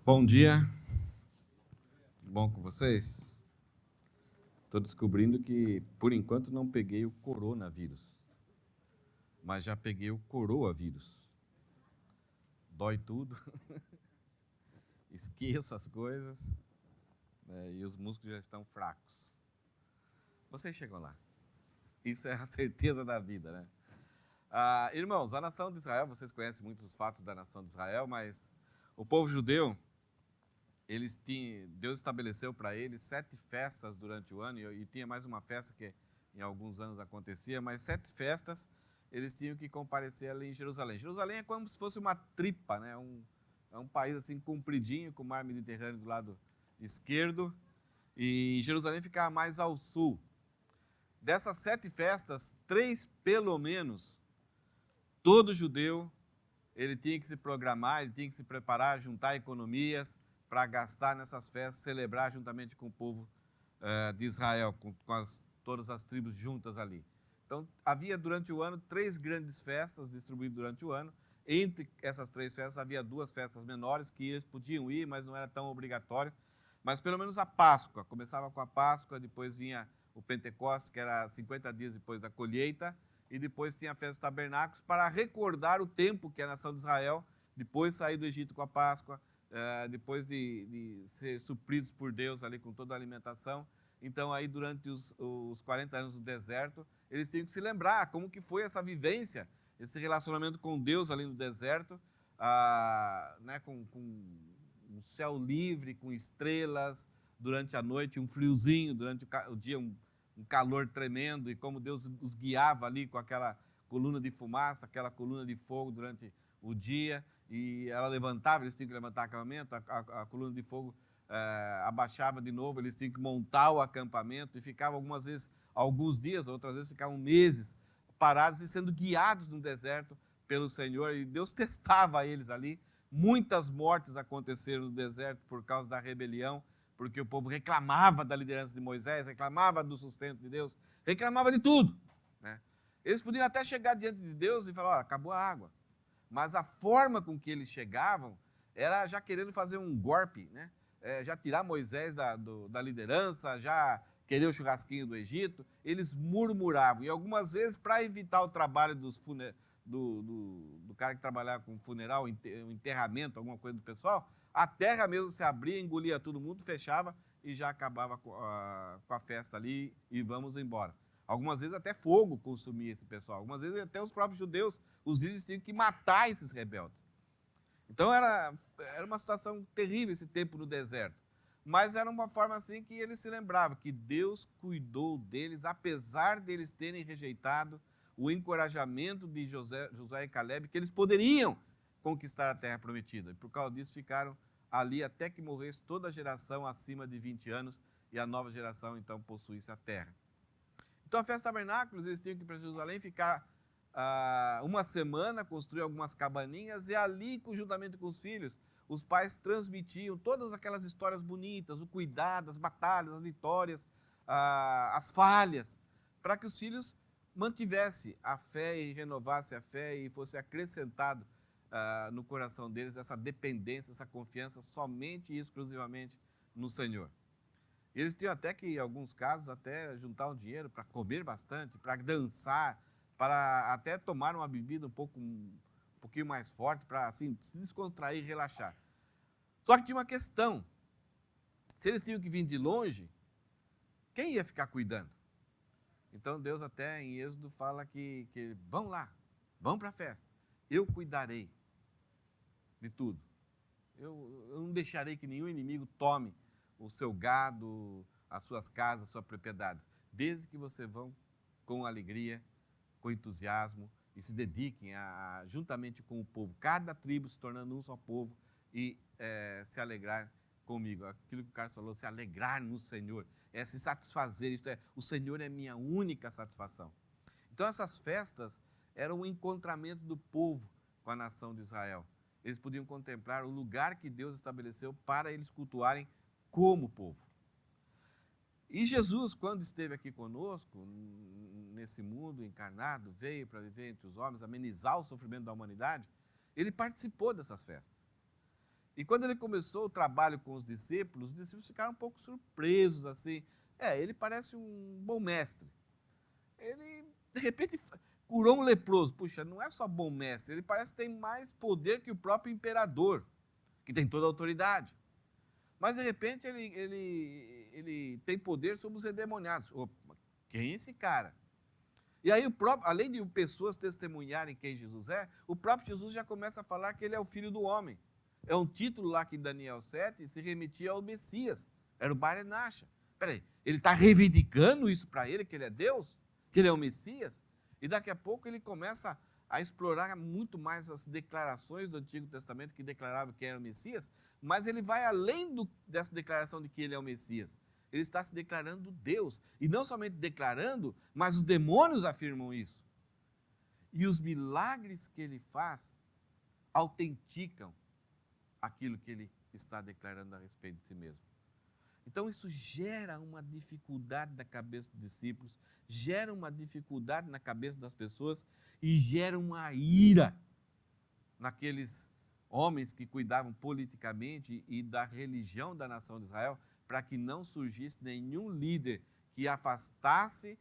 Bom dia, bom com vocês? Estou descobrindo que, por enquanto, não peguei o coronavírus, mas já peguei o coroavírus. Dói tudo, esqueço as coisas, né, e os músculos já estão fracos. Vocês chegam lá. Isso é a certeza da vida, né? Irmãos, a nação de Israel, vocês conhecem muitos fatos da nação de Israel, mas o povo judeu, Deus estabeleceu para eles 7 festas durante o ano, e tinha mais uma festa que em alguns anos acontecia, mas 7 festas eles tinham que comparecer ali em Jerusalém. Jerusalém é como se fosse uma tripa, né? É um país assim compridinho, com o mar Mediterrâneo do lado esquerdo, e Jerusalém ficava mais ao sul. Dessas 7 festas, 3 pelo menos, todo judeu ele tinha que se programar, ele tinha que se preparar, juntar economias para gastar nessas festas, celebrar juntamente com o povo de Israel, com todas as tribos juntas ali. Então, havia durante o ano 3 grandes festas distribuídas durante o ano. Entre essas 3 festas, havia 2 festas menores que eles podiam ir, mas não era tão obrigatório. Mas pelo menos a Páscoa, começava com a Páscoa, depois vinha o Pentecostes, que era 50 dias depois da colheita, e depois tinha a festa dos tabernáculos para recordar o tempo que a nação de Israel, depois de sair do Egito com a Páscoa, depois de ser supridos por Deus ali com toda a alimentação. Então aí durante os 40 anos do deserto, eles tinham que se lembrar como que foi essa vivência, esse relacionamento com Deus ali no deserto, né, com um céu livre, com estrelas durante a noite, um friozinho durante o dia, um calor tremendo, e como Deus os guiava ali com aquela coluna de fumaça, aquela coluna de fogo durante o dia, e ela levantava, eles tinham que levantar acampamento, a coluna de fogo abaixava de novo, eles tinham que montar o acampamento, e ficavam algumas vezes, alguns dias, outras vezes ficavam meses parados e sendo guiados no deserto pelo Senhor, e Deus testava eles ali. Muitas mortes aconteceram no deserto por causa da rebelião, porque o povo reclamava da liderança de Moisés, reclamava do sustento de Deus, reclamava de tudo, né? Eles podiam até chegar diante de Deus e falar: acabou a água. Mas a forma com que eles chegavam era já querendo fazer um golpe, né? Já tirar Moisés da liderança, já querer o churrasquinho do Egito. Eles murmuravam, e algumas vezes, para evitar o trabalho do cara que trabalhava com funeral, o enterramento, alguma coisa do pessoal, a terra mesmo se abria, engolia todo mundo, fechava e já acabava com a festa ali e vamos embora. Algumas vezes até fogo consumia esse pessoal, algumas vezes até os próprios judeus, os líderes tinham que matar esses rebeldes. Então era uma situação terrível esse tempo no deserto. Mas era uma forma assim que eles se lembravam que Deus cuidou deles, apesar deles terem rejeitado o encorajamento de Josué e Caleb, que eles poderiam conquistar a terra prometida. E por causa disso ficaram ali até que morresse toda a geração acima de 20 anos e a nova geração então possuísse a terra. Então a festa dos tabernáculos, eles tinham que ir para Jerusalém, ficar uma semana, construir algumas cabaninhas, e ali, juntamente com os filhos, os pais transmitiam todas aquelas histórias bonitas, o cuidado, as batalhas, as vitórias, as falhas, para que os filhos mantivessem a fé e renovassem a fé e fosse acrescentado no coração deles essa dependência, essa confiança somente e exclusivamente no Senhor. Eles tinham até que, em alguns casos, até juntar um dinheiro para comer bastante, para dançar, para até tomar uma bebida um pouquinho mais forte, para assim, se descontrair e relaxar. Só que tinha uma questão. Se eles tinham que vir de longe, quem ia ficar cuidando? Então Deus até em Êxodo fala que vão lá, vão para a festa. Eu cuidarei de tudo. Eu não deixarei que nenhum inimigo tome o seu gado, as suas casas, as suas propriedades, desde que vocês vão com alegria, com entusiasmo e se dediquem juntamente com o povo, cada tribo se tornando um só povo e se alegrar comigo. Aquilo que o Carlos falou, se alegrar no Senhor, se satisfazer, isto é, o Senhor é minha única satisfação. Então essas festas eram o encontramento do povo com a nação de Israel. Eles podiam contemplar o lugar que Deus estabeleceu para eles cultuarem como povo. E Jesus, quando esteve aqui conosco, nesse mundo encarnado, veio para viver entre os homens, amenizar o sofrimento da humanidade, ele participou dessas festas. E quando ele começou o trabalho com os discípulos ficaram um pouco surpresos, assim. Ele parece um bom mestre. Ele, de repente, curou um leproso. Puxa, não é só bom mestre, ele parece que tem mais poder que o próprio imperador, que tem toda a autoridade. Mas, de repente, ele tem poder sobre os endemoniados. Opa, quem é esse cara? E aí, além de pessoas testemunharem quem Jesus é, o próprio Jesus já começa a falar que ele é o Filho do Homem. É um título lá que em Daniel 7 se remetia ao Messias. Era o Bar Enacha. Peraí, ele está reivindicando isso para ele, que ele é Deus? Que ele é o Messias? E daqui a pouco ele começa a explorar muito mais as declarações do Antigo Testamento que declaravam que era o Messias, mas ele vai além dessa declaração de que ele é o Messias. Ele está se declarando Deus. E não somente declarando, mas os demônios afirmam isso. E os milagres que ele faz autenticam aquilo que ele está declarando a respeito de si mesmo. Então isso gera uma dificuldade na cabeça dos discípulos, gera uma dificuldade na cabeça das pessoas e gera uma ira naqueles homens que cuidavam politicamente e da religião da nação de Israel, para que não surgisse nenhum líder que afastasse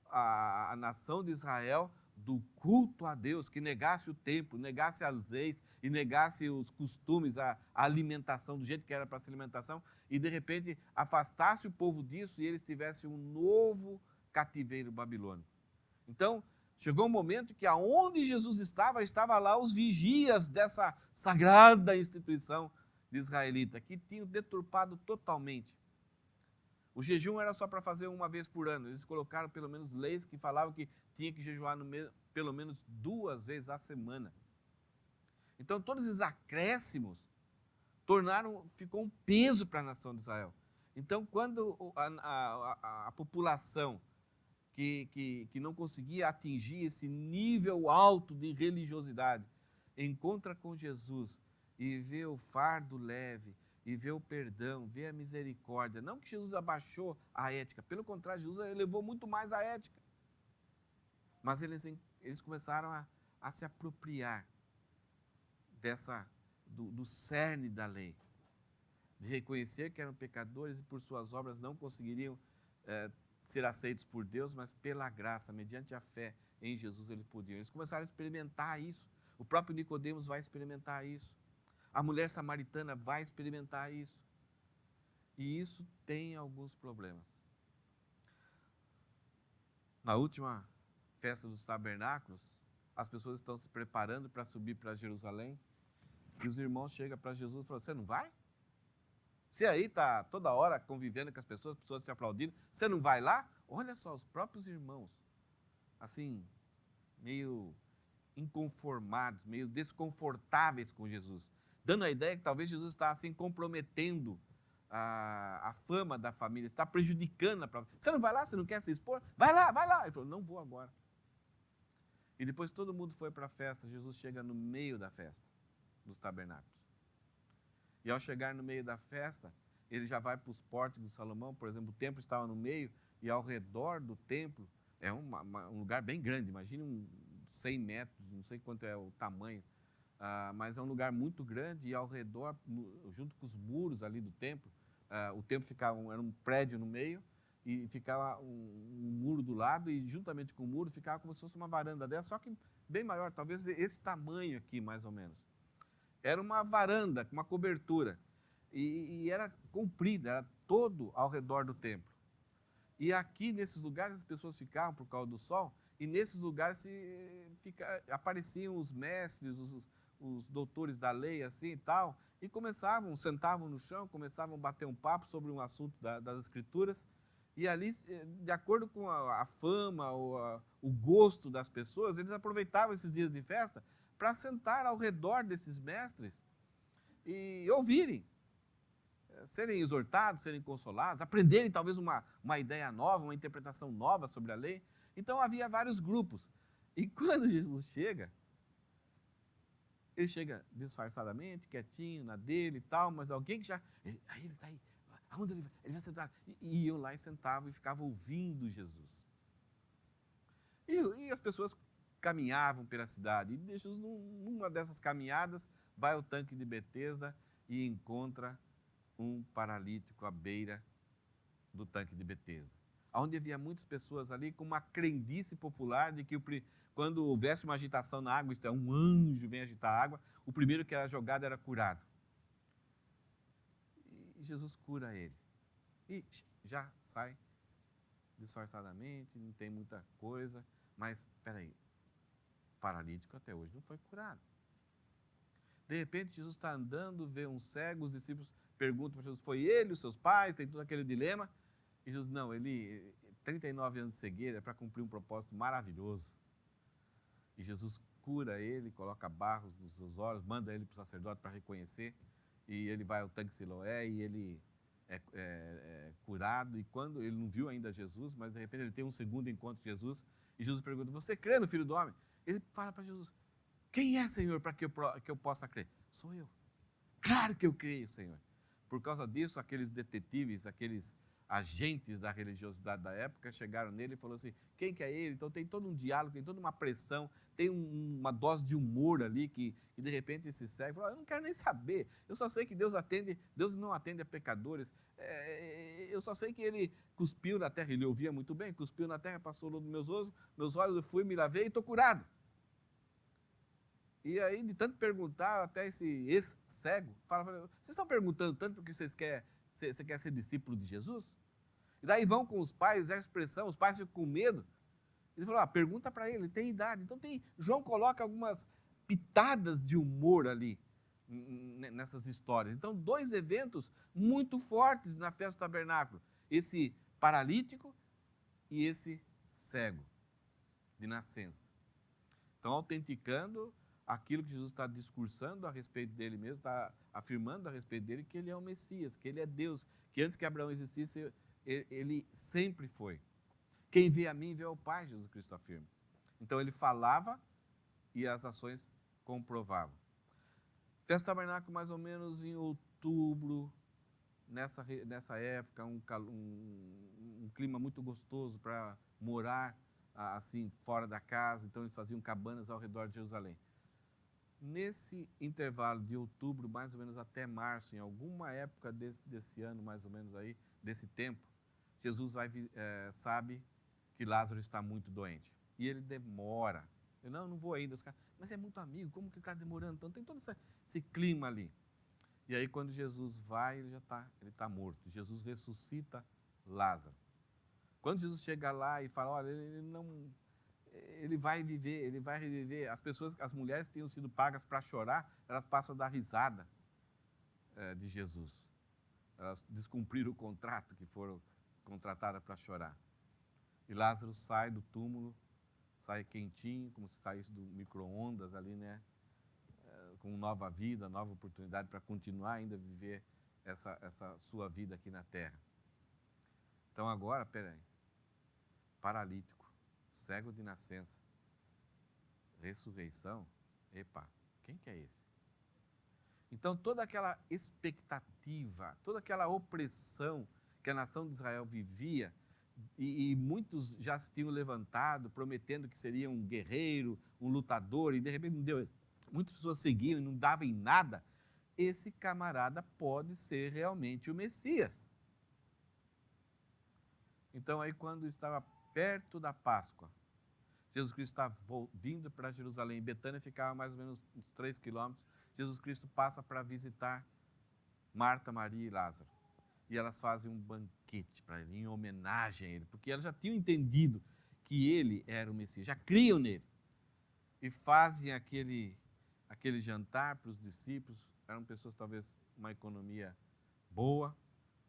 a nação de Israel do culto a Deus, que negasse o templo, negasse as leis e negasse os costumes, a alimentação do jeito que era para essa alimentação, e de repente afastasse o povo disso e eles tivessem um novo cativeiro babilônico. Então, chegou um momento que aonde Jesus estava lá os vigias dessa sagrada instituição de israelita, que tinham deturpado totalmente. O jejum era só para fazer uma vez por ano. Eles colocaram pelo menos leis que falavam que tinha que jejuar pelo menos 2 vezes a semana. Então, todos esses acréscimos ficou um peso para a nação de Israel. Então, quando a população que não conseguia atingir esse nível alto de religiosidade encontra com Jesus e vê o fardo leve, e vê o perdão, vê a misericórdia. Não que Jesus abaixou a ética, pelo contrário, Jesus elevou muito mais a ética. Mas eles começaram a se apropriar do cerne da lei, de reconhecer que eram pecadores e por suas obras não conseguiriam ser aceitos por Deus, mas pela graça, mediante a fé em Jesus, eles podiam. Eles começaram a experimentar isso. O próprio Nicodemos vai experimentar isso. A mulher samaritana vai experimentar isso. E isso tem alguns problemas. Na última festa dos tabernáculos, as pessoas estão se preparando para subir para Jerusalém, e os irmãos chegam para Jesus e falam: você não vai? Você aí está toda hora convivendo com as pessoas te aplaudindo, você não vai lá? Olha só, os próprios irmãos, assim, meio inconformados, meio desconfortáveis com Jesus, dando a ideia que talvez Jesus está assim comprometendo a fama da família, está prejudicando a própria. Você não vai lá? Você não quer se expor? Vai lá, vai lá. Ele falou: não vou agora. E depois todo mundo foi para a festa, Jesus chega no meio da festa dos tabernáculos. E ao chegar no meio da festa, ele já vai para os pórticos de Salomão, por exemplo, o templo estava no meio, e ao redor do templo é um lugar bem grande, imagine 100 metros, não sei quanto é o tamanho, mas é um lugar muito grande, e ao redor, junto com os muros ali do templo, o templo era um prédio no meio, e ficava um muro do lado, e juntamente com o muro ficava como se fosse uma varanda dessa, só que bem maior, talvez esse tamanho aqui, mais ou menos. Era uma varanda, com uma cobertura, e era comprida, era todo ao redor do templo. E aqui, nesses lugares, as pessoas ficavam por causa do sol, e nesses lugares apareciam os mestres, os doutores da lei, assim e tal, e sentavam no chão, começavam a bater um papo sobre um assunto das escrituras, e ali, de acordo com a fama, o gosto das pessoas, eles aproveitavam esses dias de festa para sentar ao redor desses mestres e ouvirem, serem exortados, serem consolados, aprenderem talvez uma ideia nova, uma interpretação nova sobre a lei. Então havia vários grupos. E quando Jesus chega, ele chega disfarçadamente, quietinho, na dele e tal, mas alguém que já... Ele está aí, aonde ele vai? Ele vai sentar. E iam lá e sentavam e ficavam ouvindo Jesus. E as pessoas caminhavam pela cidade. E Jesus, numa dessas caminhadas, vai ao tanque de Betesda e encontra um paralítico à beira do tanque de Betesda, onde havia muitas pessoas ali com uma crendice popular de que quando houvesse uma agitação na água, isto é, um anjo vem agitar a água, o primeiro que era jogado era curado. E Jesus cura ele. E já sai disfarçadamente, não tem muita coisa, mas, espera aí, o paralítico até hoje não foi curado. De repente, Jesus está andando, vê um cego, os discípulos perguntam para Jesus, foi ele, os seus pais, tem todo aquele dilema. E Jesus, não, ele, 39 anos de cegueira, é para cumprir um propósito maravilhoso. E Jesus cura ele, coloca barros nos seus olhos, manda ele para o sacerdote para reconhecer, e ele vai ao tanque Siloé, e ele é curado, e quando ele não viu ainda Jesus, mas de repente ele tem um segundo encontro com Jesus, e Jesus pergunta, você crê no Filho do Homem? Ele fala para Jesus, quem é, Senhor, para que eu possa crer? Sou eu. Claro que eu creio, Senhor. Por causa disso, aqueles detetives, aqueles agentes da religiosidade da época chegaram nele e falaram assim, quem que é ele? Então tem todo um diálogo, tem toda uma pressão, tem uma dose de humor ali que de repente esse cego fala, eu não quero nem saber, eu só sei que Deus não atende a pecadores, eu só sei que ele cuspiu na terra, ele ouvia muito bem, cuspiu na terra, passou nos meus olhos, eu fui, me lavei e estou curado. E aí, de tanto perguntar, até esse ex-cego fala, vocês estão perguntando tanto porque você quer ser discípulo de Jesus? E daí vão com os pais, a expressão, os pais ficam com medo. Ele falou, pergunta para ele tem idade. Então João coloca algumas pitadas de humor ali, nessas histórias. Então, 2 eventos muito fortes na festa do tabernáculo. Esse paralítico e esse cego de nascença. Então, autenticando aquilo que Jesus está discursando a respeito dele mesmo, está afirmando a respeito dele que ele é o Messias, que ele é Deus, que antes que Abraão existisse, ele sempre foi. Quem vê a mim, vê ao Pai, Jesus Cristo afirma. Então ele falava e as ações comprovavam. Festa do Tabernáculo mais ou menos em outubro, nessa época, um clima muito gostoso para morar assim fora da casa, então eles faziam cabanas ao redor de Jerusalém. Nesse intervalo de outubro, mais ou menos até março, em alguma época desse ano, mais ou menos aí, desse tempo, Jesus sabe que Lázaro está muito doente. E ele demora. Eu não vou ainda. Mas é muito amigo, como que ele está demorando? Então tem todo esse clima ali. E aí quando Jesus vai, ele está morto. Jesus ressuscita Lázaro. Quando Jesus chega lá e fala, olha, ele vai viver, ele vai reviver. As mulheres que tinham sido pagas para chorar, elas passam a dar risada de Jesus. Elas descumpriram o contrato que foram contratadas para chorar. E Lázaro sai do túmulo, sai quentinho, como se saísse do micro-ondas ali, né? Com nova vida, nova oportunidade para continuar ainda a viver essa sua vida aqui na terra. Então agora, peraí, paralítico, cego de nascença, ressurreição, epa, quem que é esse? Então toda aquela expectativa, toda aquela opressão que a nação de Israel vivia, e muitos já se tinham levantado, prometendo que seria um guerreiro, um lutador, e de repente não deu. Muitas pessoas seguiam e não davam em nada. Esse camarada pode ser realmente o Messias. Então aí quando estava perto da Páscoa, Jesus Cristo estava vindo para Jerusalém, Betânia ficava mais ou menos uns 3 quilômetros, Jesus Cristo passa para visitar Marta, Maria e Lázaro. E elas fazem um banquete para ele, em homenagem a ele, porque elas já tinham entendido que ele era o Messias, já criam nele. E fazem aquele jantar para os discípulos, eram pessoas talvez uma economia boa,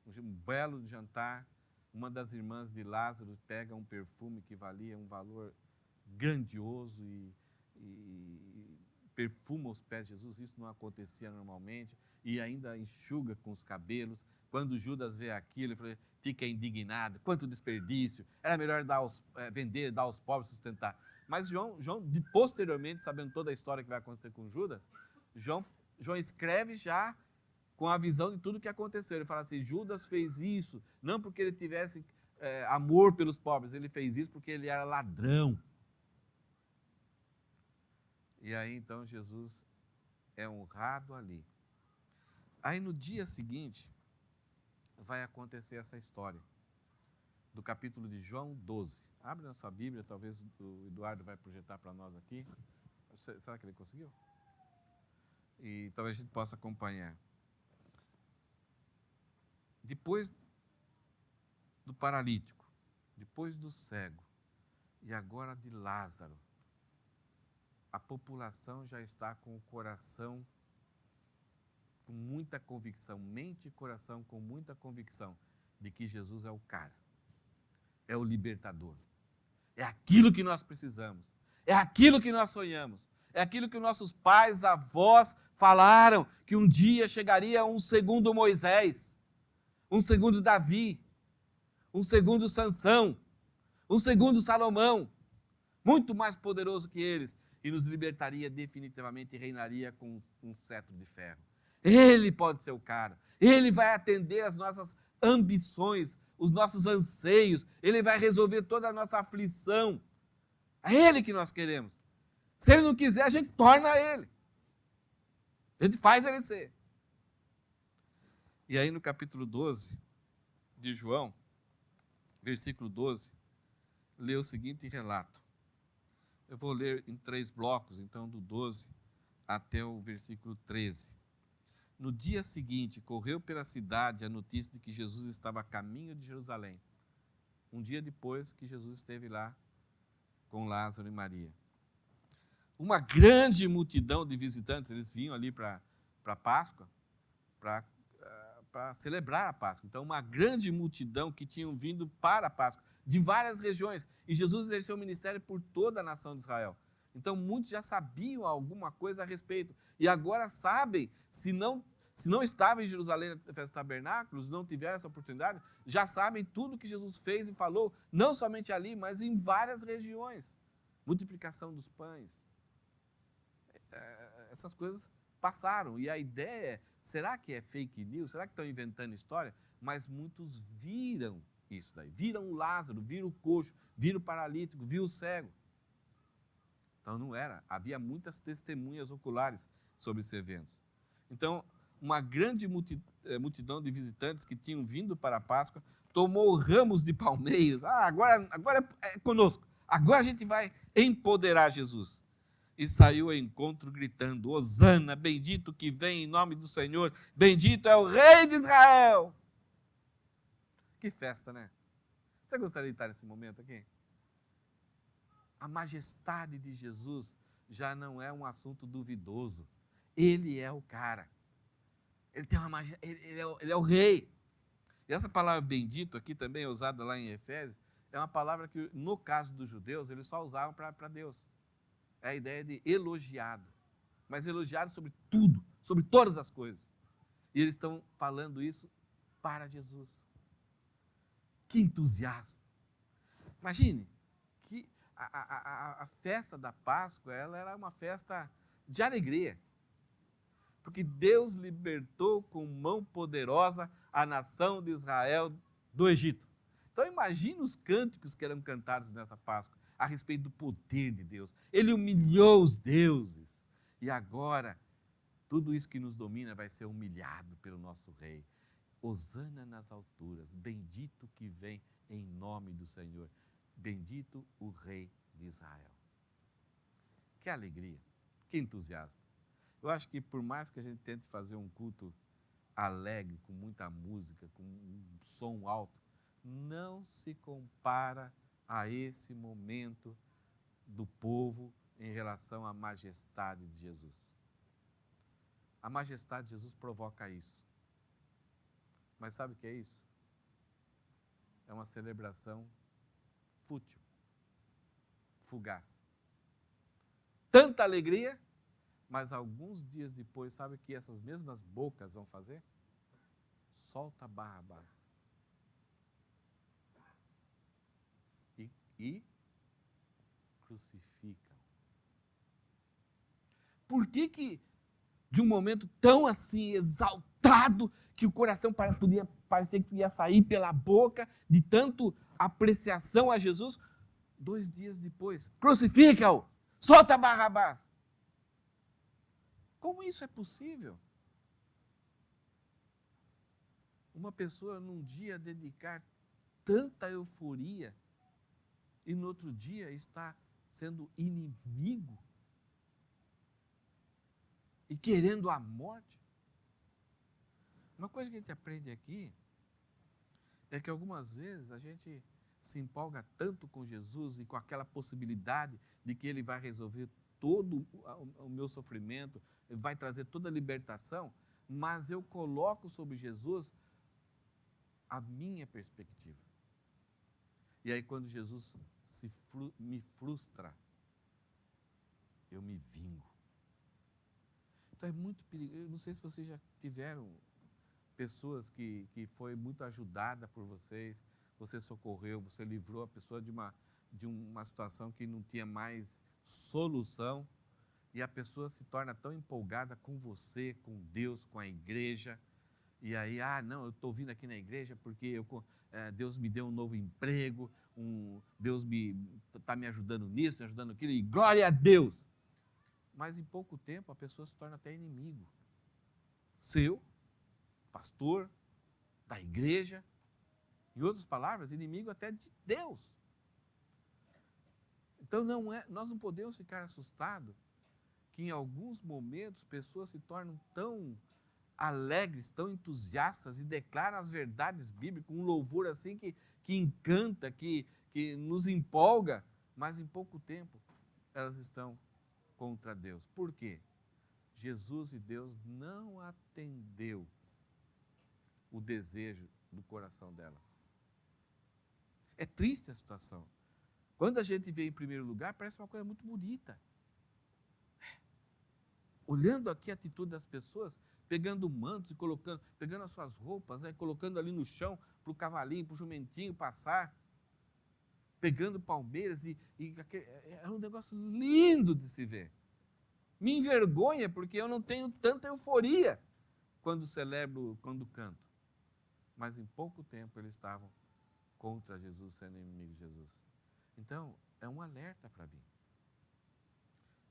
um belo jantar. Uma das irmãs de Lázaro pega um perfume que valia um valor grandioso e perfuma os pés de Jesus, isso não acontecia normalmente, e ainda enxuga com os cabelos. Quando Judas vê aquilo, ele fica indignado, quanto desperdício, era melhor vender, dar aos pobres, sustentar. Mas João, posteriormente, sabendo toda a história que vai acontecer com Judas, João escreve já com a visão de tudo que aconteceu. Ele fala assim, Judas fez isso, não porque ele tivesse amor pelos pobres, ele fez isso porque ele era ladrão. E aí, então, Jesus é honrado ali. Aí no dia seguinte, vai acontecer essa história, do capítulo de João 12. Abre na sua Bíblia, talvez o Eduardo vai projetar para nós aqui. Será que ele conseguiu? E talvez a gente possa acompanhar. Depois do paralítico, depois do cego, e agora de Lázaro, a população já está com o coração com muita convicção, mente e coração com muita convicção de que Jesus é o cara, é o libertador, é aquilo que nós precisamos, é aquilo que nós sonhamos, é aquilo que nossos pais, avós falaram, que um dia chegaria um segundo Moisés, um segundo Davi, um segundo Sansão, um segundo Salomão, muito mais poderoso que eles, e nos libertaria definitivamente e reinaria com um cetro de ferro. Ele pode ser o cara, ele vai atender as nossas ambições, os nossos anseios, ele vai resolver toda a nossa aflição. É ele que nós queremos. Se ele não quiser, a gente torna ele. A gente faz ele ser. E aí no capítulo 12 de João, versículo 12, lê o seguinte relato. Eu vou ler em 3 blocos, então do 12 até o versículo 13. No dia seguinte, correu pela cidade a notícia de que Jesus estava a caminho de Jerusalém. Um dia depois que Jesus esteve lá com Lázaro e Maria. Uma grande multidão de visitantes, eles vinham ali para a Páscoa, para celebrar a Páscoa. Então, uma grande multidão que tinham vindo para a Páscoa, de várias regiões. E Jesus exerceu o ministério por toda a nação de Israel. Então, muitos já sabiam alguma coisa a respeito. E agora sabem, se não estavam em Jerusalém na festa dos tabernáculos, não tiveram essa oportunidade, já sabem tudo que Jesus fez e falou, não somente ali, mas em várias regiões. Multiplicação dos pães. Essas coisas passaram. E a ideia é, será que é fake news? Será que estão inventando história? Mas muitos viram isso daí. Viram o Lázaro, viram o coxo, viram o paralítico, viram o cego. Então não era. Havia muitas testemunhas oculares sobre esse evento. Então, uma grande multidão de visitantes que tinham vindo para a Páscoa tomou ramos de palmeiras. Agora é conosco. Agora a gente vai empoderar Jesus. E saiu ao encontro gritando, Hosana, bendito que vem em nome do Senhor, bendito é o Rei de Israel. Que festa, né? Você gostaria de estar nesse momento aqui? A majestade de Jesus já não é um assunto duvidoso. Ele é o cara. Ele tem uma majestade, ele é o rei. E essa palavra bendito aqui também é usada lá em Efésios, é uma palavra que, no caso dos judeus, eles só usavam para Deus. É a ideia de elogiado. Mas elogiado sobre tudo, sobre todas as coisas. E eles estão falando isso para Jesus. Que entusiasmo. Imagine que a festa da Páscoa, ela era uma festa de alegria. Porque Deus libertou com mão poderosa a nação de Israel do Egito. Então imagine os cânticos que eram cantados nessa Páscoa a respeito do poder de Deus. Ele humilhou os deuses. E agora, tudo isso que nos domina vai ser humilhado pelo nosso rei. Hosana nas alturas, bendito que vem em nome do Senhor. Bendito o Rei de Israel. Que alegria, que entusiasmo. Eu acho que por mais que a gente tente fazer um culto alegre, com muita música, com um som alto, não se compara a esse momento do povo em relação à majestade de Jesus. A majestade de Jesus provoca isso. Mas sabe o que é isso? É uma celebração fútil, fugaz. Tanta alegria, mas alguns dias depois, sabe o que essas mesmas bocas vão fazer? Solta Barrabás. E crucificam. Por que de um momento tão assim exaltado, que o coração podia parecer que ia sair pela boca, de tanto apreciação a Jesus, 2 dias depois, crucifica-o, solta Barrabás. Como isso é possível? uma pessoa num dia dedicar tanta euforia e no outro dia está sendo inimigo e querendo a morte? Uma coisa que a gente aprende aqui é que algumas vezes a gente se empolga tanto com Jesus e com aquela possibilidade de que Ele vai resolver todo o meu sofrimento, vai trazer toda a libertação, mas eu coloco sobre Jesus a minha perspectiva. E aí quando Jesus me frustra, eu me vingo. Então é muito perigoso. Eu não sei se vocês já tiveram pessoas que foi muito ajudada por vocês, você socorreu, você livrou a pessoa de uma situação que não tinha mais solução, e a pessoa se torna tão empolgada com você, com Deus, com a igreja, e aí, não, eu estou vindo aqui na igreja porque Deus me deu um novo emprego, Deus está me ajudando nisso, me ajudando naquilo, e glória a Deus! Mas em pouco tempo a pessoa se torna até inimigo seu, pastor, da igreja, em outras palavras, inimigo até de Deus. Então nós não podemos ficar assustados que em alguns momentos pessoas se tornam tão alegres, tão entusiastas e declaram as verdades bíblicas com um louvor assim que encanta, que nos empolga, mas em pouco tempo elas estão contra Deus. Por quê? Jesus e Deus não atendeu o desejo do coração delas. É triste a situação. Quando a gente vê em primeiro lugar, parece uma coisa muito bonita. Olhando aqui a atitude das pessoas, pegando mantos e pegando as suas roupas, colocando ali no chão para o cavalinho, para o jumentinho passar, pegando palmeiras é um negócio lindo de se ver. Me envergonha porque eu não tenho tanta euforia quando celebro, quando canto. Mas em pouco tempo eles estavam contra Jesus, sendo inimigo de Jesus. Então, é um alerta para mim.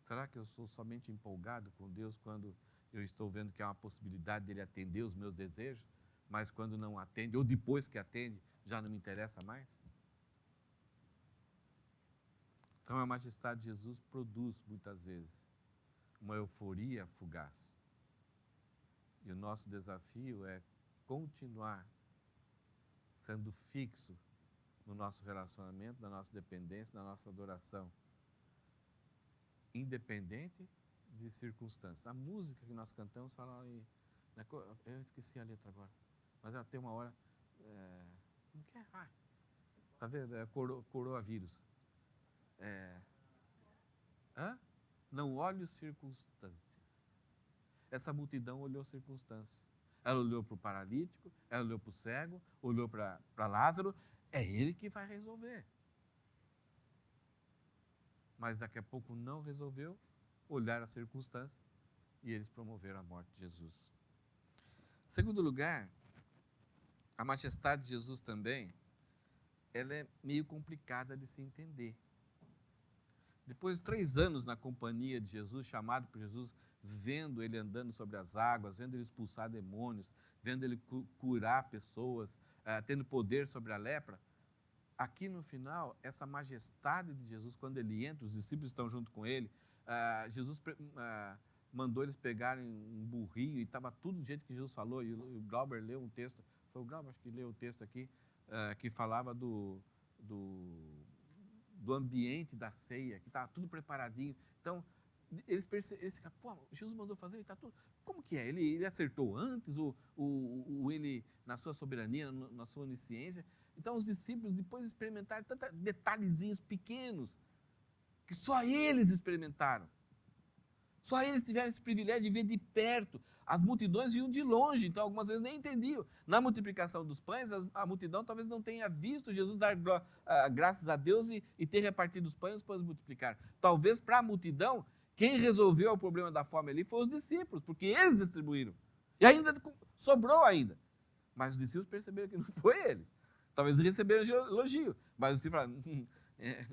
Será que eu sou somente empolgado com Deus quando eu estou vendo que há uma possibilidade dele atender os meus desejos, mas quando não atende, ou depois que atende, já não me interessa mais? Então, a majestade de Jesus produz, muitas vezes, uma euforia fugaz. E o nosso desafio é continuar sendo fixo no nosso relacionamento, na nossa dependência, na nossa adoração, independente de circunstâncias. A música que nós cantamos fala aí, eu esqueci a letra agora, mas ela tem uma hora, como que é? Tá vendo? Coronavírus. Não olhe as circunstâncias. Essa multidão olhou circunstâncias. Ela olhou para o paralítico, ela olhou para o cego, olhou para Lázaro. É ele que vai resolver. Mas daqui a pouco não resolveu, olhar as circunstâncias e eles promoveram a morte de Jesus. Segundo lugar, a majestade de Jesus também, ela é meio complicada de se entender. Depois de 3 anos na companhia de Jesus, chamado por Jesus, vendo ele andando sobre as águas, vendo ele expulsar demônios, vendo ele curar pessoas, tendo poder sobre a lepra, aqui no final, essa majestade de Jesus, quando ele entra, os discípulos estão junto com ele, Jesus mandou eles pegarem um burrinho e estava tudo do jeito que Jesus falou, e o Glauber leu um texto, foi o Glauber que leu o texto aqui, que falava do ambiente da ceia, que estava tudo preparadinho. Então, eles ficaram, Jesus mandou fazer, está tudo. Como que é? Ele acertou antes, ou ele, na sua soberania, na sua onisciência? Então, os discípulos, depois de experimentarem tantos detalhezinhos pequenos, que só eles experimentaram. Só eles tiveram esse privilégio de ver de perto. As multidões iam de longe, então algumas vezes nem entendiam. Na multiplicação dos pães, a multidão talvez não tenha visto Jesus dar graças a Deus e ter repartido os pães e os pães multiplicar. Talvez para a multidão, quem resolveu o problema da fome ali foi os discípulos, porque eles distribuíram. E ainda sobrou ainda. Mas os discípulos perceberam que não foi eles. Talvez receberam elogio, mas os discípulos falaram,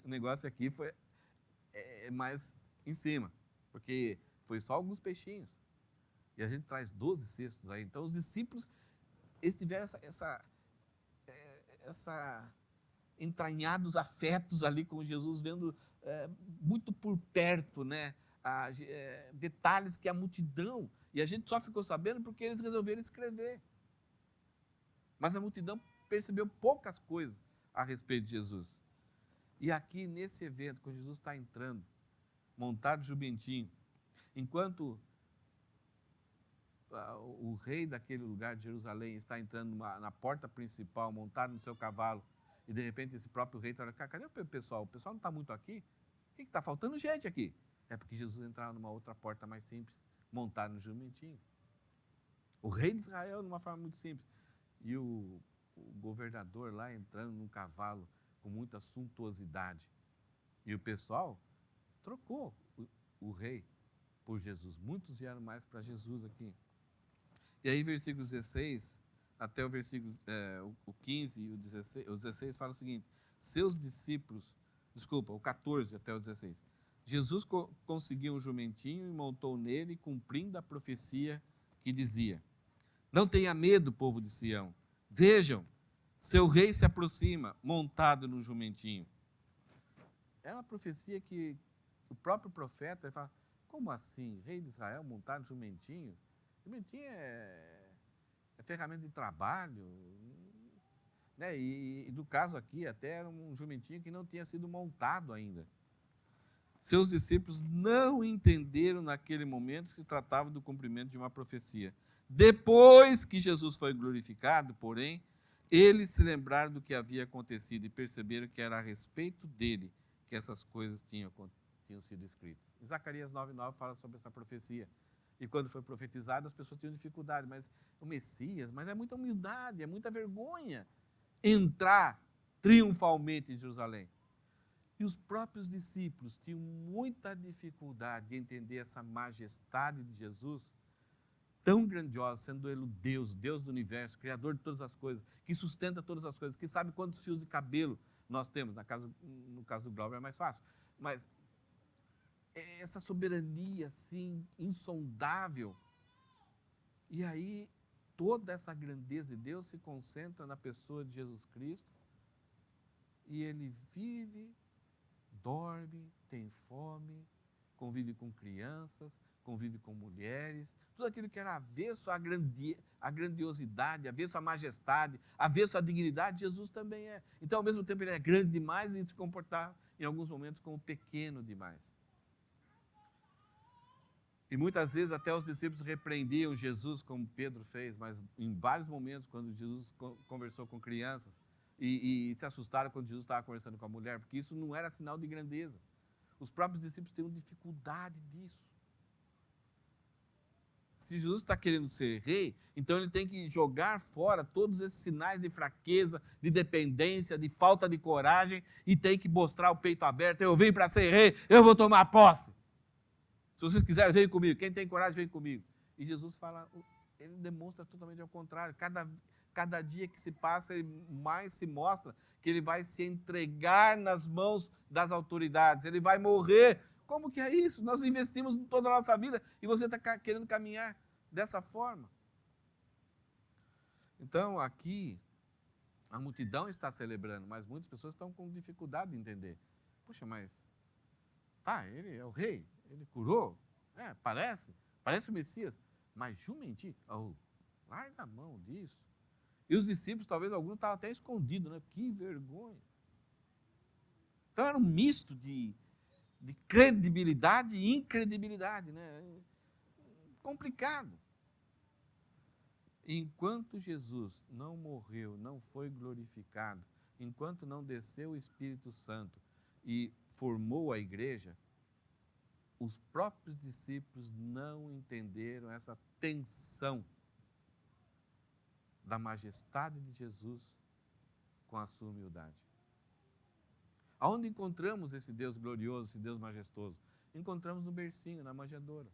o negócio aqui foi mais em cima, porque foi só alguns peixinhos. E a gente traz 12 cestos aí. Então os discípulos, eles tiveram essa entranhados afetos ali com Jesus, vendo muito por perto, né, detalhes que a multidão, e a gente só ficou sabendo porque eles resolveram escrever. Mas a multidão percebeu poucas coisas a respeito de Jesus. E aqui nesse evento, quando Jesus está entrando, montado de jumentinho, enquanto o rei daquele lugar de Jerusalém está entrando na porta principal, montado no seu cavalo, e de repente esse próprio rei está olhando, cadê o pessoal? O pessoal não está muito aqui? O que está faltando gente aqui? É porque Jesus entrava numa outra porta mais simples, montado no jumentinho. O rei de Israel, de uma forma muito simples. E o governador lá entrando num cavalo com muita suntuosidade. E o pessoal trocou o rei por Jesus. Muitos vieram mais para Jesus aqui. E aí, versículos 16 até o versículo o 15 e o 16 fala o seguinte: seus discípulos, o 14 até o 16. Jesus conseguiu um jumentinho e montou nele, cumprindo a profecia que dizia: não tenha medo, povo de Sião. Vejam, seu rei se aproxima, montado no jumentinho. É uma profecia que o próprio profeta fala: como assim? Rei de Israel montado no jumentinho? Jumentinho é ferramenta de trabalho, né? E no caso aqui, até era um jumentinho que não tinha sido montado ainda. Seus discípulos não entenderam naquele momento que se tratava do cumprimento de uma profecia. Depois que Jesus foi glorificado, porém, eles se lembraram do que havia acontecido e perceberam que era a respeito dele que essas coisas tinham sido escritas. Em Zacarias 9:9 fala sobre essa profecia. E quando foi profetizado, as pessoas tinham dificuldade, mas o Messias, mas é muita humildade, é muita vergonha entrar triunfalmente em Jerusalém. E os próprios discípulos tinham muita dificuldade de entender essa majestade de Jesus, tão grandiosa, sendo ele o Deus do universo, Criador de todas as coisas, que sustenta todas as coisas, que sabe quantos fios de cabelo nós temos. No caso do Glauber é mais fácil. Mas essa soberania, assim, insondável. E aí, toda essa grandeza de Deus se concentra na pessoa de Jesus Cristo, e ele vive, dorme, tem fome, convive com crianças, convive com mulheres, tudo aquilo que era avesso à grandiosidade, avesso à majestade, avesso à dignidade, Jesus também é. Então, ao mesmo tempo, ele é grande demais e se comportar, em alguns momentos, como pequeno demais. E muitas vezes até os discípulos repreendiam Jesus, como Pedro fez, mas em vários momentos, quando Jesus conversou com crianças, e se assustaram quando Jesus estava conversando com a mulher, porque isso não era sinal de grandeza. Os próprios discípulos têm dificuldade disso. Se Jesus está querendo ser rei, então ele tem que jogar fora todos esses sinais de fraqueza, de dependência, de falta de coragem, e tem que mostrar o peito aberto: eu vim para ser rei, eu vou tomar posse. Se vocês quiserem, venham comigo. Quem tem coragem, vem comigo. E Jesus fala, ele demonstra totalmente ao contrário. Cada dia que se passa, ele mais se mostra que ele vai se entregar nas mãos das autoridades. Ele vai morrer. Como que é isso? Nós investimos toda a nossa vida e você está querendo caminhar dessa forma. Então, aqui, a multidão está celebrando, mas muitas pessoas estão com dificuldade de entender. Poxa, mas ele é o rei, ele curou, parece o Messias, mas jumentinho, larga a mão disso. E os discípulos, talvez alguns estavam até escondidos, né? Que vergonha. Então era um misto de credibilidade e incredibilidade, né? Complicado. Enquanto Jesus não morreu, não foi glorificado, enquanto não desceu o Espírito Santo e formou a igreja, os próprios discípulos não entenderam essa tensão da majestade de Jesus com a sua humildade. Aonde encontramos esse Deus glorioso, esse Deus majestoso? Encontramos no bercinho, na manjedoura.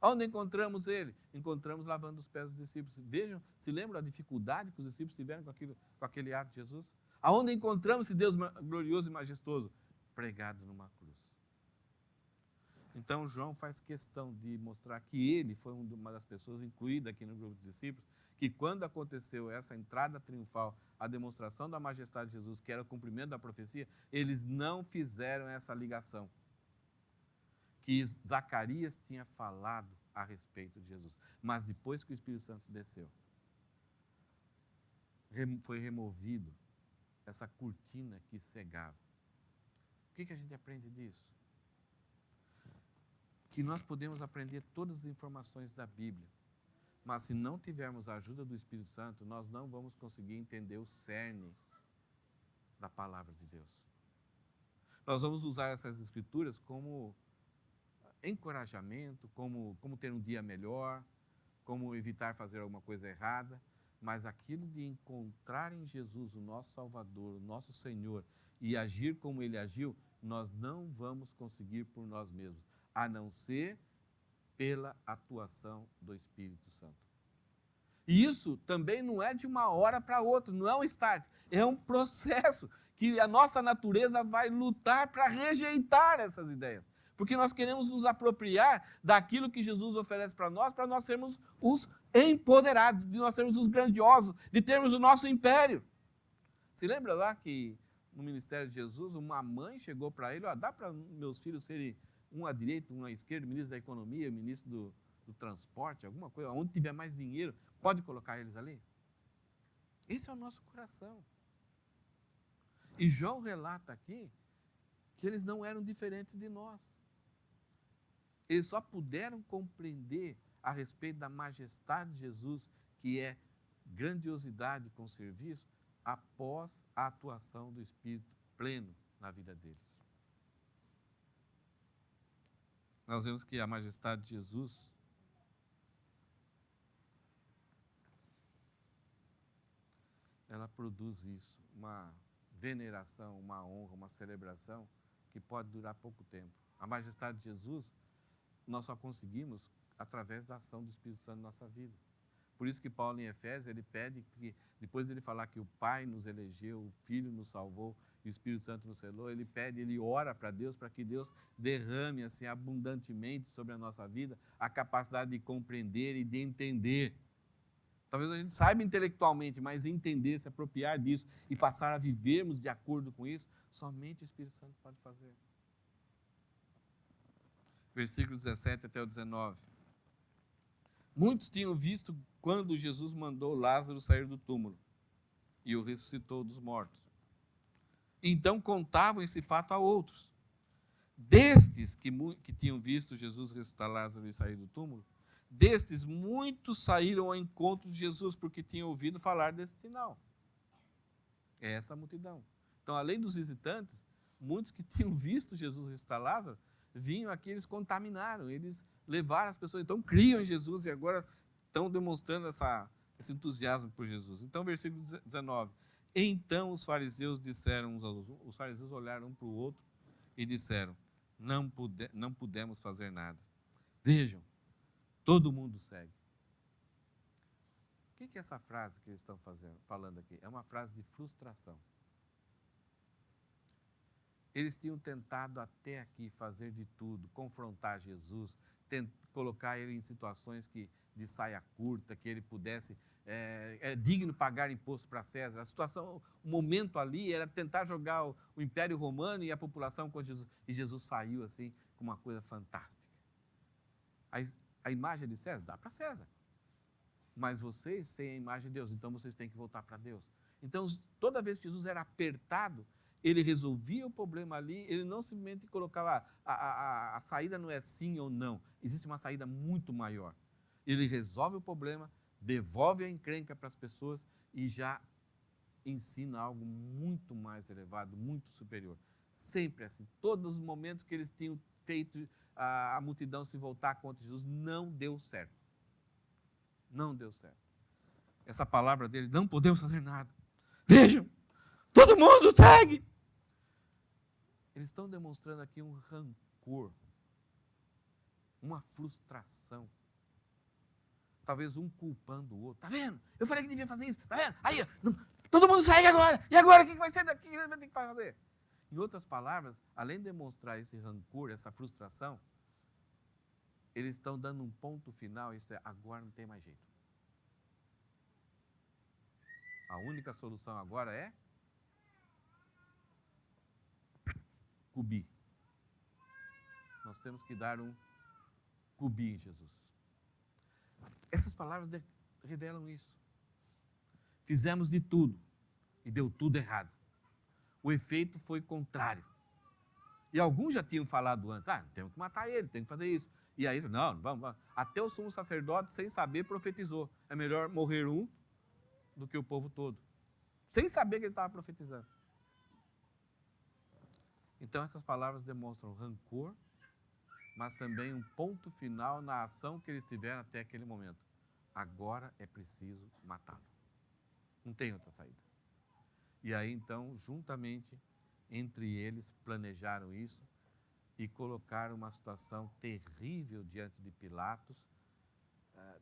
Aonde encontramos ele? Encontramos lavando os pés dos discípulos. Vejam, se lembram da dificuldade que os discípulos tiveram com aquele ato de Jesus? Aonde encontramos esse Deus glorioso e majestoso? Pregado numa cruz. Então, João faz questão de mostrar que ele foi uma das pessoas incluídas aqui no grupo de discípulos, que quando aconteceu essa entrada triunfal, a demonstração da majestade de Jesus, que era o cumprimento da profecia, eles não fizeram essa ligação que Zacarias tinha falado a respeito de Jesus. Mas depois que o Espírito Santo desceu, foi removido essa cortina que cegava. O que a gente aprende disso? Que nós podemos aprender todas as informações da Bíblia, mas se não tivermos a ajuda do Espírito Santo, nós não vamos conseguir entender o cerne da palavra de Deus. Nós vamos usar essas escrituras como encorajamento, como ter um dia melhor, como evitar fazer alguma coisa errada, mas aquilo de encontrar em Jesus o nosso Salvador, o nosso Senhor, e agir como Ele agiu, nós não vamos conseguir por nós mesmos, a não ser pela atuação do Espírito Santo. E isso também não é de uma hora para outra, não é um start, é um processo que a nossa natureza vai lutar para rejeitar essas ideias. Porque nós queremos nos apropriar daquilo que Jesus oferece para nós sermos os empoderados, de nós sermos os grandiosos, de termos o nosso império. Se lembra lá que no ministério de Jesus, uma mãe chegou para ele, dá para meus filhos serem um à direita, um à esquerda, ministro da economia, ministro do transporte, alguma coisa, onde tiver mais dinheiro, pode colocar eles ali? Esse é o nosso coração. E João relata aqui que eles não eram diferentes de nós. Eles só puderam compreender a respeito da majestade de Jesus, que é grandiosidade com serviço, após a atuação do Espírito pleno na vida deles. Nós vemos que a majestade de Jesus ela produz isso, uma veneração, uma honra, uma celebração que pode durar pouco tempo. A majestade de Jesus nós só conseguimos através da ação do Espírito Santo na nossa vida. Por isso que Paulo em Efésios, ele pede que, depois de ele falar que o Pai nos elegeu, o Filho nos salvou e o Espírito Santo nos selou, ele pede, ele ora para Deus, para que Deus derrame assim abundantemente sobre a nossa vida a capacidade de compreender e de entender. Talvez a gente saiba intelectualmente, mas entender, se apropriar disso e passar a vivermos de acordo com isso, somente o Espírito Santo pode fazer. Versículo 17 até o 19. Muitos tinham visto quando Jesus mandou Lázaro sair do túmulo e o ressuscitou dos mortos. Então contavam esse fato a outros. Destes que tinham visto Jesus ressuscitar Lázaro e sair do túmulo, destes muitos saíram ao encontro de Jesus porque tinham ouvido falar desse sinal. É essa multidão. Então, além dos visitantes, muitos que tinham visto Jesus ressuscitar Lázaro, vinham aqui, eles contaminaram, eles levaram as pessoas, então criam em Jesus e agora estão demonstrando esse entusiasmo por Jesus. Então, versículo 19. Então os fariseus disseram uns aos outros, os fariseus olharam um para o outro e disseram, não pudemos fazer nada. Vejam, todo mundo segue. O que é essa frase que eles estão falando aqui? É uma frase de frustração. Eles tinham tentado até aqui fazer de tudo, confrontar Jesus, colocar ele em situações de saia curta, que ele pudesse, é digno pagar imposto para César. A situação, o momento ali era tentar jogar o Império Romano e a população contra Jesus. E Jesus saiu assim com uma coisa fantástica. A imagem de César dá para César. Mas vocês têm a imagem de Deus, então vocês têm que voltar para Deus. Então, toda vez que Jesus era apertado, ele resolvia o problema ali, ele não simplesmente colocava, a saída não é sim ou não, existe uma saída muito maior. Ele resolve o problema, devolve a encrenca para as pessoas e já ensina algo muito mais elevado, muito superior. Sempre assim, todos os momentos que eles tinham feito a multidão se voltar contra Jesus, não deu certo. Não deu certo. Essa palavra dele, não podemos fazer nada. Vejam, todo mundo segue. Eles estão demonstrando aqui um rancor, uma frustração. Talvez um culpando o outro. Tá vendo? Eu falei que devia fazer isso. Tá vendo? Aí, todo mundo segue agora. E agora, o que vai ser daqui? O que vai ter que fazer? Em outras palavras, além de demonstrar esse rancor, essa frustração, eles estão dando um ponto final, isso é, agora não tem mais jeito. A única solução agora é cubi. Nós temos que dar um cubi em Jesus. Essas palavras revelam isso. Fizemos de tudo e deu tudo errado. O efeito foi contrário. E alguns já tinham falado antes, temos que matar ele, temos que fazer isso. E aí, não, vamos. Até o sumo sacerdote, sem saber, profetizou. É melhor morrer um do que o povo todo. Sem saber que ele estava profetizando. Então, essas palavras demonstram rancor, mas também um ponto final na ação que eles tiveram até aquele momento. Agora é preciso matá-lo. Não tem outra saída. E aí, então, juntamente, entre eles, planejaram isso e colocaram uma situação terrível diante de Pilatos,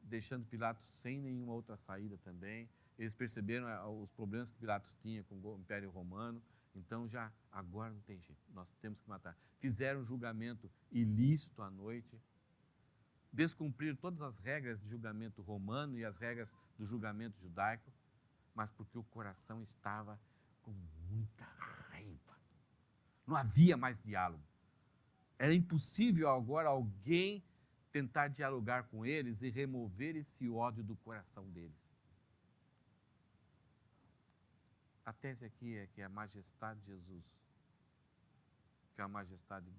deixando Pilatos sem nenhuma outra saída também. Eles perceberam os problemas que Pilatos tinha com o Império Romano, então já agora não tem jeito, nós temos que matar. Fizeram um julgamento ilícito à noite, descumpriram todas as regras de julgamento romano e as regras do julgamento judaico, mas porque o coração estava com muita raiva. Não havia mais diálogo. Era impossível agora alguém tentar dialogar com eles e remover esse ódio do coração deles. A tese aqui é que a majestade de Jesus, que é uma majestade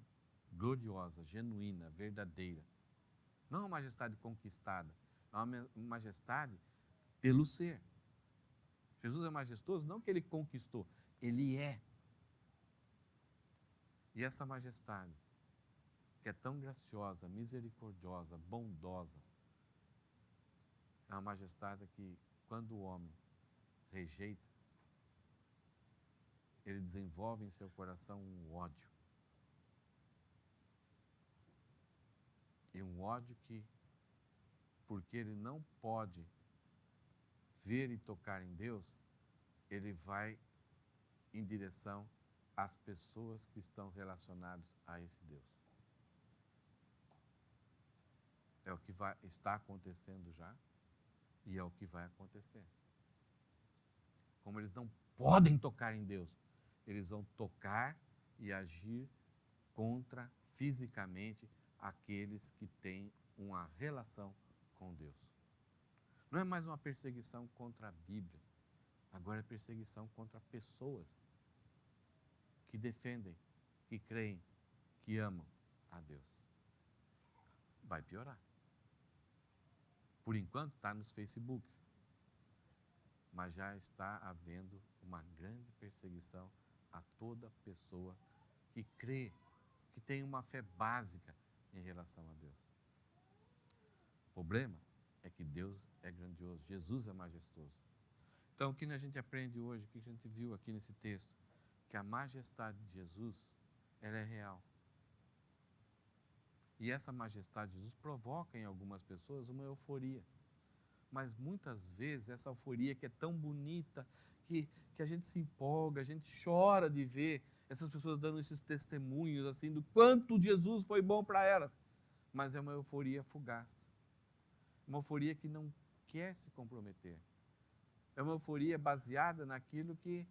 gloriosa, genuína, verdadeira, não uma majestade conquistada, é uma majestade pelo ser. Jesus é majestoso não que ele conquistou, ele é. E essa majestade, que é tão graciosa, misericordiosa, bondosa, é uma majestade que, quando o homem rejeita, ele desenvolve em seu coração um ódio. E um ódio que, porque ele não pode ver e tocar em Deus, ele vai em direção às pessoas que estão relacionadas a esse Deus. É o que está acontecendo já e é o que vai acontecer. Como eles não podem tocar em Deus, eles vão tocar e agir contra, fisicamente, aqueles que têm uma relação com Deus. Não é mais uma perseguição contra a Bíblia, agora é perseguição contra pessoas que defendem, que creem, que amam a Deus. Vai piorar. Por enquanto está nos Facebooks, mas já está havendo uma grande perseguição a toda pessoa que crê, que tem uma fé básica em relação a Deus. O problema é que Deus é grandioso, Jesus é majestoso. Então, o que a gente aprende hoje, o que a gente viu aqui nesse texto? Que a majestade de Jesus, ela é real. E essa majestade de Jesus provoca em algumas pessoas uma euforia. Mas muitas vezes essa euforia que é tão bonita, que a gente se empolga, a gente chora de ver essas pessoas dando esses testemunhos assim do quanto Jesus foi bom para elas. Mas é uma euforia fugaz. Uma euforia que não quer se comprometer. É uma euforia baseada naquilo que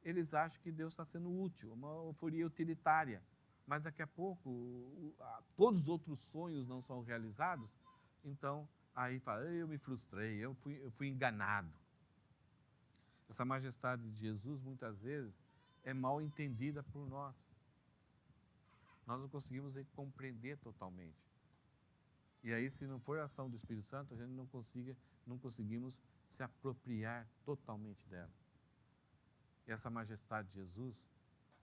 eles acham que Deus está sendo útil, uma euforia utilitária. Mas daqui a pouco, todos os outros sonhos não são realizados, então aí fala, eu me frustrei, eu fui enganado. Essa majestade de Jesus, muitas vezes, é mal entendida por nós. Nós não conseguimos compreender totalmente. E aí, se não for a ação do Espírito Santo, a gente não conseguimos se apropriar totalmente dela. E essa majestade de Jesus,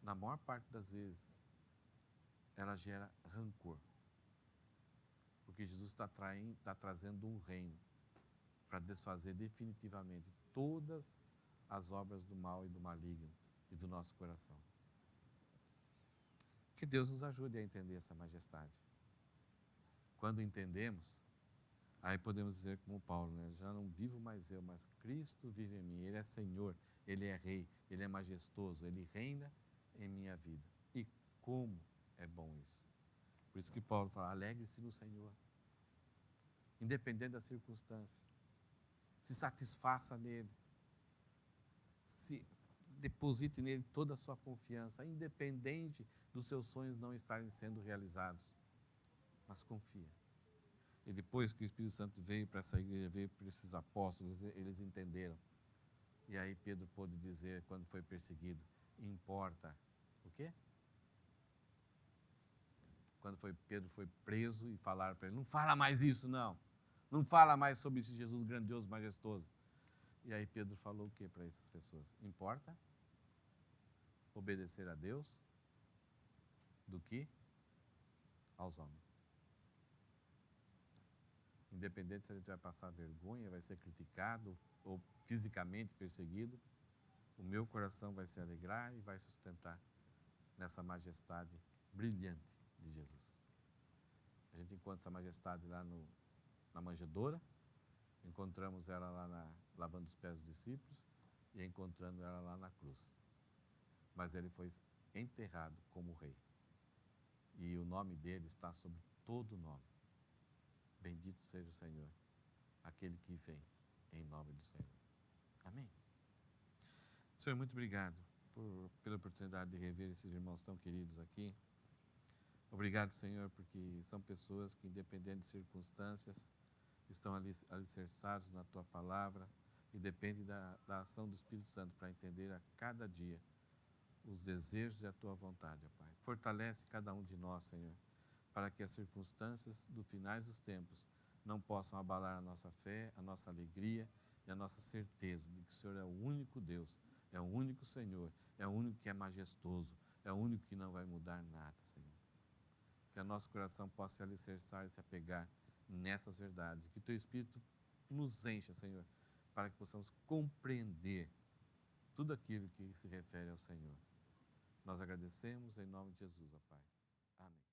na maior parte das vezes, ela gera rancor. Porque Jesus está trazendo um reino para desfazer definitivamente todas as obras do mal e do maligno e do nosso coração. Que Deus nos ajude a entender essa majestade. Quando entendemos, aí podemos dizer como Paulo, já não vivo mais eu, mas Cristo vive em mim. Ele é Senhor, Ele é Rei, Ele é majestoso, Ele reina em minha vida. E como é bom isso. Por isso que Paulo fala, alegre-se no Senhor. Independente das circunstâncias. Se satisfaça nele. Deposite nele toda a sua confiança, independente dos seus sonhos não estarem sendo realizados. Mas confia. E depois que o Espírito Santo veio para essa igreja, veio para esses apóstolos, eles entenderam. E aí Pedro pôde dizer, quando foi perseguido, importa o quê? Quando Pedro foi preso e falaram para ele, não fala mais isso não. Não fala mais sobre esse Jesus grandioso, majestoso. E aí Pedro falou o que para essas pessoas? Importa obedecer a Deus do que aos homens. Independente se a gente vai passar vergonha, vai ser criticado ou fisicamente perseguido, o meu coração vai se alegrar e vai sustentar nessa majestade brilhante de Jesus. A gente encontra essa majestade lá na manjedoura, encontramos ela lá lavando os pés dos discípulos e encontrando ela lá na cruz. Mas ele foi enterrado como rei. E o nome dele está sobre todo nome. Bendito seja o Senhor, aquele que vem em nome do Senhor. Amém. Senhor, muito obrigado pela oportunidade de rever esses irmãos tão queridos aqui. Obrigado, Senhor, porque são pessoas que, independente de circunstâncias, estão alicerçados na Tua palavra e dependem da ação do Espírito Santo para entender a cada dia os desejos e a Tua vontade, ó Pai. Fortalece cada um de nós, Senhor, para que as circunstâncias do finais dos tempos não possam abalar a nossa fé, a nossa alegria e a nossa certeza de que o Senhor é o único Deus, é o único Senhor, é o único que é majestoso, é o único que não vai mudar nada, Senhor. Que o nosso coração possa se alicerçar e se apegar nessas verdades, que Teu Espírito nos encha, Senhor, para que possamos compreender tudo aquilo que se refere ao Senhor. Nós agradecemos em nome de Jesus, ó Pai. Amém.